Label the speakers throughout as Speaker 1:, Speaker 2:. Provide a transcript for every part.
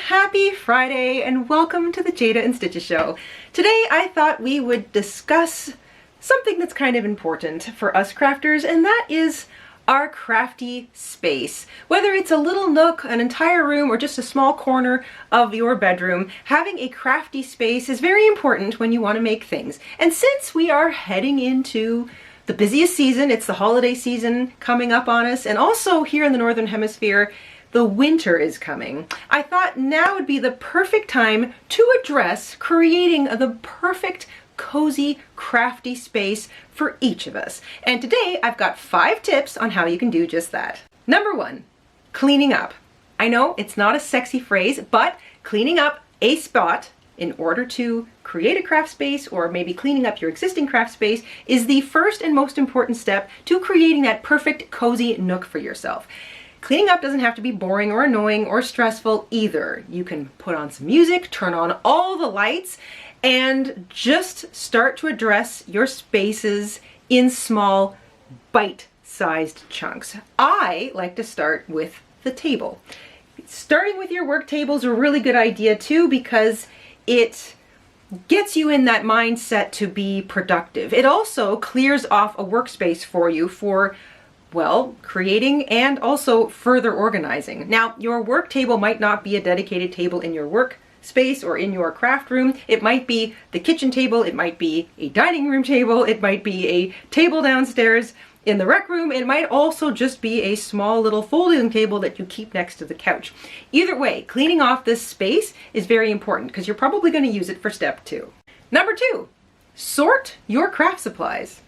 Speaker 1: happy Friday and welcome to the Jayda and Stitches show. Today I thought we would discuss something that's kind of important for us crafters, and that is our crafty space. Whether it's a little nook, an entire room, or just a small corner of your bedroom, having a crafty space is very important when you want to make things. And since we are heading into the busiest season, it's the holiday season coming up on us, and also here in the Northern Hemisphere, the winter is coming. I thought now would be the perfect time to address creating the perfect cozy, crafty space for each of us. And today I've got 5 tips on how you can do just that. Number 1, cleaning up. I know it's not a sexy phrase, but cleaning up a spot in order to create a craft space, or maybe cleaning up your existing craft space, is the first and most important step to creating that perfect cozy nook for yourself. Cleaning up doesn't have to be boring or annoying or stressful either. You can put on some music, turn on all the lights, and just start to address your spaces in small, bite-sized chunks. I like to start with the table. Starting with your work table is a really good idea too, because it gets you in that mindset to be productive. It also clears off a workspace for you for, well, creating and also further organizing. Now, your work table might not be a dedicated table in your work space or in your craft room. It might be the kitchen table, it might be a dining room table, it might be a table downstairs in the rec room, it might also just be a small little folding table that you keep next to the couch. Either way, cleaning off this space is very important because you're probably going to use it for step 2. Number 2, sort your craft supplies.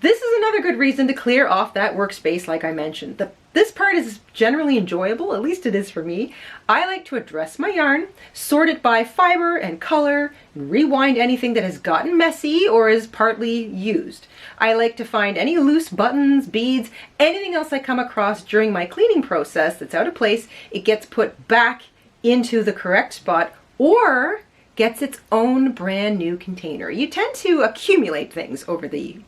Speaker 1: This is another good reason to clear off that workspace like I mentioned. This part is generally enjoyable, at least it is for me. I like to address my yarn, sort it by fiber and color, and rewind anything that has gotten messy or is partly used. I like to find any loose buttons, beads, anything else I come across during my cleaning process that's out of place. It gets put back into the correct spot or gets its own brand new container. You tend to accumulate things over the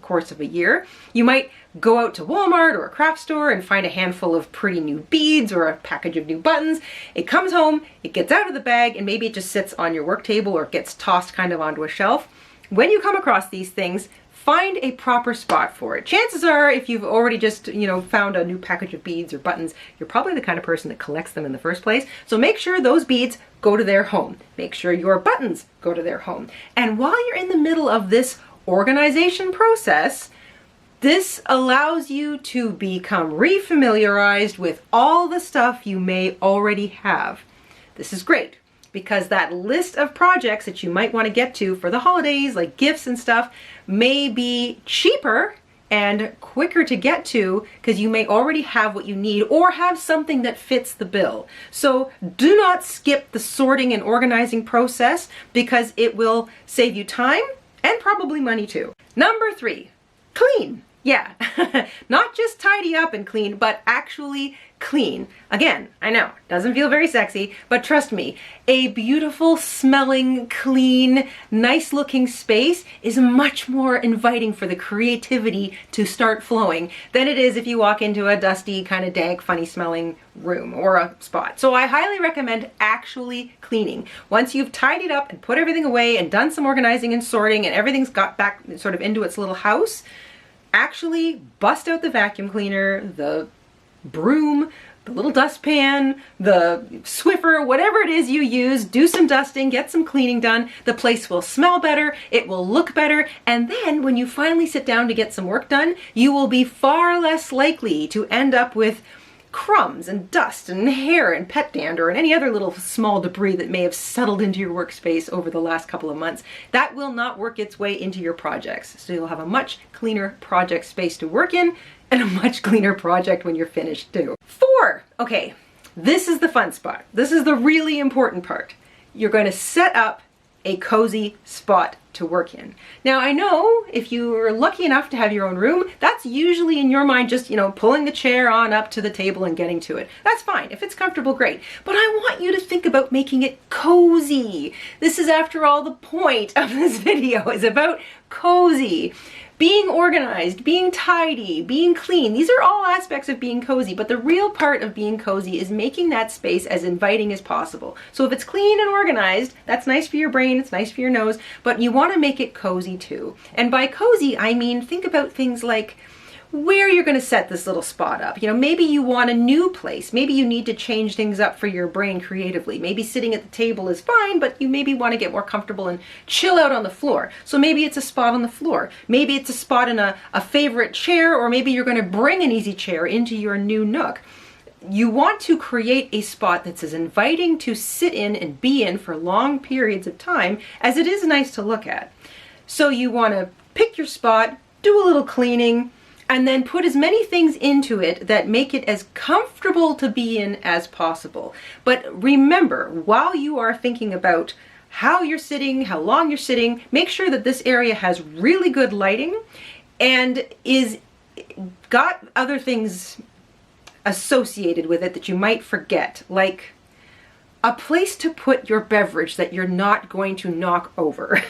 Speaker 1: course of a year. You might go out to Walmart or a craft store and find a handful of pretty new beads or a package of new buttons. It comes home, it gets out of the bag, and maybe it just sits on your work table or gets tossed kind of onto a shelf. When you come across these things, find a proper spot for it. Chances are, if you've already just, found a new package of beads or buttons, you're probably the kind of person that collects them in the first place. So make sure those beads go to their home. Make sure your buttons go to their home. And while you're in the middle of this organization process, this allows you to become refamiliarized with all the stuff you may already have. This is great, because that list of projects that you might want to get to for the holidays, like gifts and stuff, may be cheaper and quicker to get to because you may already have what you need or have something that fits the bill. So do not skip the sorting and organizing process because it will save you time and probably money too. Number 3, clean. Yeah, not just tidy up and clean, but actually clean. Again, I know, doesn't feel very sexy, but trust me, a beautiful smelling, clean, nice looking space is much more inviting for the creativity to start flowing than it is if you walk into a dusty, kind of dank, funny smelling room or a spot. So I highly recommend actually cleaning. Once you've tidied up and put everything away and done some organizing and sorting and everything's got back sort of into its little house, actually bust out the vacuum cleaner, the broom, the little dustpan, the Swiffer, whatever it is you use, do some dusting, get some cleaning done. The place will smell better, it will look better, and then when you finally sit down to get some work done, you will be far less likely to end up with crumbs and dust and hair and pet dander and any other little small debris that may have settled into your workspace over the last couple of months. That will not work its way into your projects. So you'll have a much cleaner project space to work in and a much cleaner project when you're finished too. 4, okay, this is the fun spot. This is the really important part. You're going to set up a cozy spot to work in. Now I know if you are lucky enough to have your own room, that's usually in your mind just, pulling the chair on up to the table and getting to it. That's fine. If it's comfortable, great. But I want you to think about making it cozy. This is, after all, the point of this video is about cozy. Being organized, being tidy, being clean, these are all aspects of being cozy, but the real part of being cozy is making that space as inviting as possible. So if it's clean and organized, that's nice for your brain, it's nice for your nose, but you want to make it cozy too. And by cozy, I mean, think about things like where you're going to set this little spot up. You know, maybe you want a new place. Maybe you need to change things up for your brain creatively. Maybe sitting at the table is fine, but you maybe want to get more comfortable and chill out on the floor. So maybe it's a spot on the floor. Maybe it's a spot in a favorite chair, or maybe you're going to bring an easy chair into your new nook. You want to create a spot that's as inviting to sit in and be in for long periods of time as it is nice to look at. So you want to pick your spot, do a little cleaning, and then put as many things into it that make it as comfortable to be in as possible. But remember, while you are thinking about how you're sitting, how long you're sitting, make sure that this area has really good lighting and is got other things associated with it that you might forget, like a place to put your beverage that you're not going to knock over.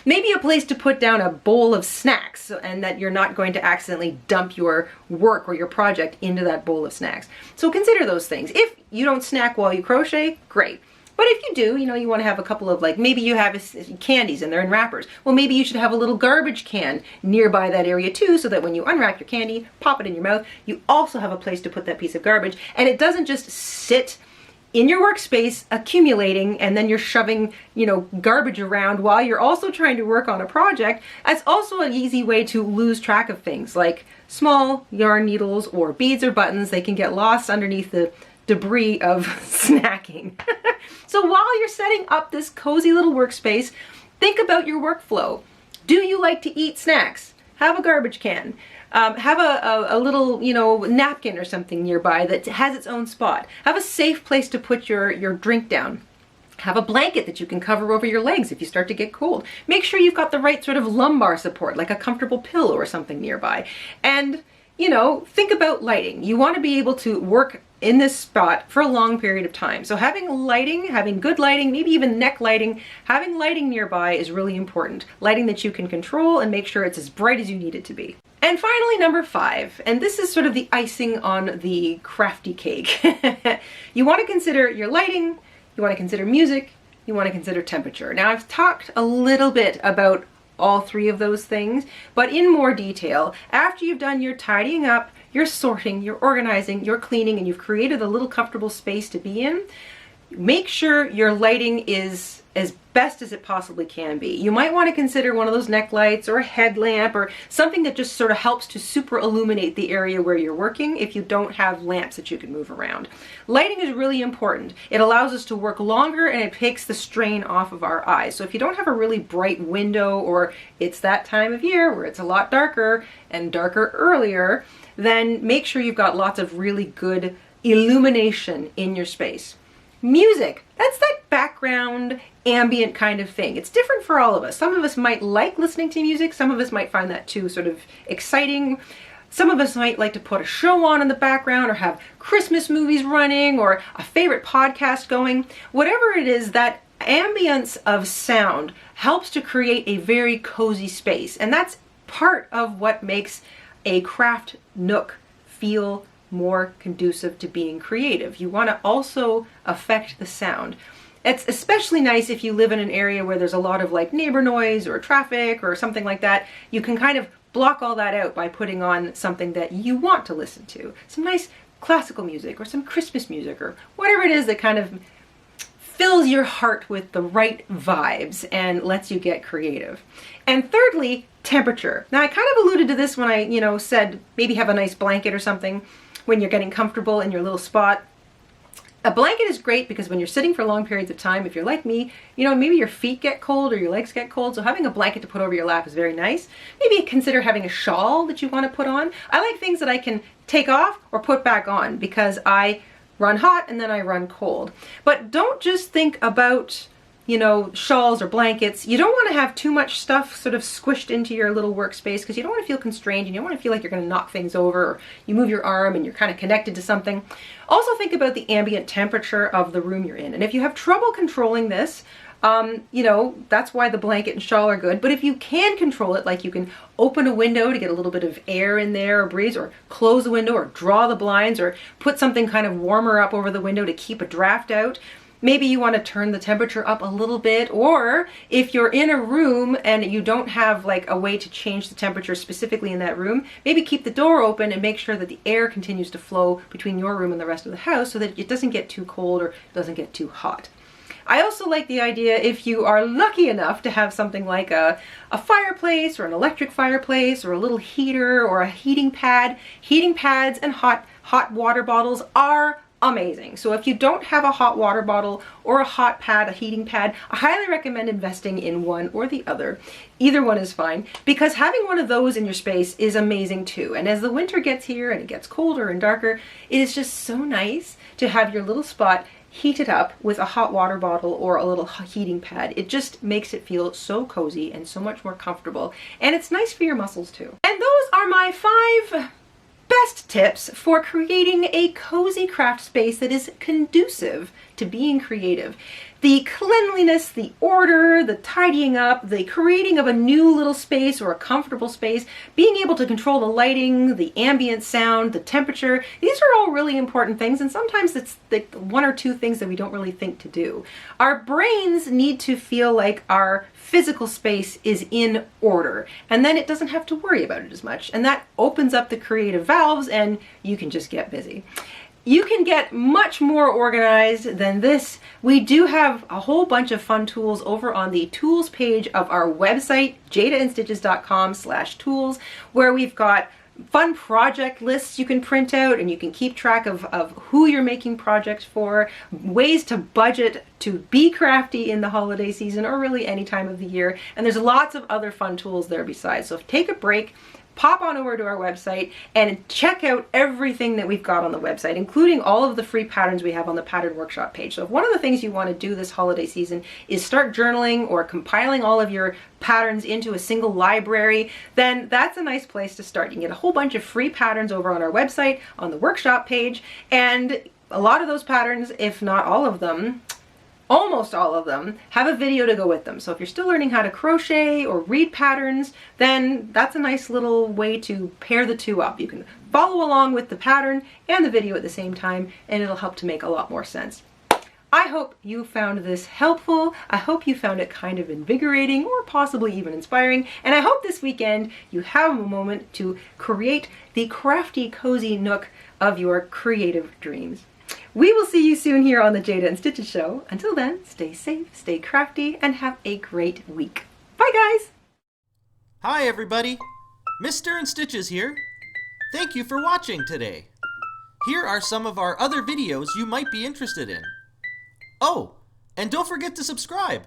Speaker 1: Maybe a place to put down a bowl of snacks and that you're not going to accidentally dump your work or your project into that bowl of snacks. So consider those things. If you don't snack while you crochet, great. But if you do, you know, you want to have a couple of, like, maybe you have candies and they're in wrappers. Well, maybe you should have a little garbage can nearby that area too, so that when you unwrap your candy, pop it in your mouth, you also have a place to put that piece of garbage. And it doesn't just sit in your workspace accumulating and then you're shoving, you know, garbage around while you're also trying to work on a project. That's also an easy way to lose track of things like small yarn needles or beads or buttons. They can get lost underneath the debris of snacking. So while you're setting up this cozy little workspace, think about your workflow. Do you like to eat snacks? Have a garbage can. Have a little, you know, napkin or something nearby that has its own spot. Have a safe place to put your drink down. Have a blanket that you can cover over your legs if you start to get cold. Make sure you've got the right sort of lumbar support, like a comfortable pillow or something nearby. And, you know, think about lighting. You want to be able to work in this spot for a long period of time. So having lighting, having good lighting, maybe even neck lighting, having lighting nearby is really important. Lighting that you can control and make sure it's as bright as you need it to be. And finally, number 5, and this is sort of the icing on the crafty cake. You want to consider your lighting, you want to consider music, you want to consider temperature. Now, I've talked a little bit about all 3 of those things, but in more detail, after you've done your tidying up, your sorting, your organizing, your cleaning, and you've created a little comfortable space to be in, make sure your lighting is as best as it possibly can be. You might want to consider one of those neck lights or a headlamp or something that just sort of helps to super illuminate the area where you're working if you don't have lamps that you can move around. Lighting is really important. It allows us to work longer and it takes the strain off of our eyes. So if you don't have a really bright window, or it's that time of year where it's a lot darker and darker earlier, then make sure you've got lots of really good illumination in your space. Music, that's that background ambient kind of thing. It's different for all of us. Some of us might like listening to music. Some of us might find that too sort of exciting. Some of us might like to put a show on in the background or have Christmas movies running or a favorite podcast going. Whatever it is, that ambience of sound helps to create a very cozy space. And that's part of what makes a craft nook feel more conducive to being creative. You want to also affect the sound. It's especially nice if you live in an area where there's a lot of like neighbor noise or traffic or something like that. You can kind of block all that out by putting on something that you want to listen to. Some nice classical music or some Christmas music or whatever it is that kind of fills your heart with the right vibes and lets you get creative. And thirdly, temperature. Now I kind of alluded to this when I, you know, said maybe have a nice blanket or something when you're getting comfortable in your little spot. A blanket is great because when you're sitting for long periods of time, if you're like me, you know, maybe your feet get cold or your legs get cold, so having a blanket to put over your lap is very nice. Maybe consider having a shawl that you want to put on. I like things that I can take off or put back on because I run hot and then I run cold. But don't just think about, you know, shawls or blankets. You don't want to have too much stuff sort of squished into your little workspace because you don't want to feel constrained and you don't want to feel like you're going to knock things over, or you move your arm and you're kind of connected to something. Also think about the ambient temperature of the room you're in. And if you have trouble controlling this, You know, that's why the blanket and shawl are good. But if you can control it, like you can open a window to get a little bit of air in there or breeze, or close the window or draw the blinds or put something kind of warmer up over the window to keep a draft out. Maybe you want to turn the temperature up a little bit, or if you're in a room and you don't have like a way to change the temperature specifically in that room, maybe keep the door open and make sure that the air continues to flow between your room and the rest of the house so that it doesn't get too cold or doesn't get too hot. I also like the idea, if you are lucky enough to have something like a fireplace or an electric fireplace or a little heater or a heating pad. Heating pads and hot water bottles are amazing. So if you don't have a hot water bottle or a hot pad, a heating pad, I highly recommend investing in one or the other. Either one is fine, because having one of those in your space is amazing too. And as the winter gets here and it gets colder and darker, it is just so nice to have your little spot heated up with a hot water bottle or a little heating pad. It just makes it feel so cozy and so much more comfortable. And it's nice for your muscles too. And those are my 5 best tips for creating a cozy craft space that is conducive to being creative. The cleanliness, the order, the tidying up, the creating of a new little space or a comfortable space, being able to control the lighting, the ambient sound, the temperature. These are all really important things, and sometimes it's the 1 or 2 things that we don't really think to do. Our brains need to feel like our physical space is in order, and then it doesn't have to worry about it as much, and that opens up the creative valves and you can just get busy. You can get much more organized than this. We do have a whole bunch of fun tools over on the tools page of our website, jaydainstitches.com/tools, where we've got fun project lists you can print out and you can keep track of who you're making projects for, ways to budget to be crafty in the holiday season or really any time of the year. And there's lots of other fun tools there besides. So take a break, pop on over to our website and check out everything that we've got on the website, including all of the free patterns we have on the pattern workshop page. So if one of the things you want to do this holiday season is start journaling or compiling all of your patterns into a single library, then that's a nice place to start. You can get a whole bunch of free patterns over on our website on the workshop page, and a lot of those patterns, if not all of them, almost all of them, have a video to go with them. So if you're still learning how to crochet or read patterns, then that's a nice little way to pair the two up. You can follow along with the pattern and the video at the same time, and it'll help to make a lot more sense. I hope you found this helpful. I hope you found it kind of invigorating or possibly even inspiring. And I hope this weekend you have a moment to create the crafty, cozy nook of your creative dreams. We will see you soon here on the Jayda and Stitches Show. Until then, stay safe, stay crafty, and have a great week. Bye, guys!
Speaker 2: Hi, everybody. Mr. and Stitches here. Thank you for watching today. Here are some of our other videos you might be interested in. Oh, and don't forget to subscribe.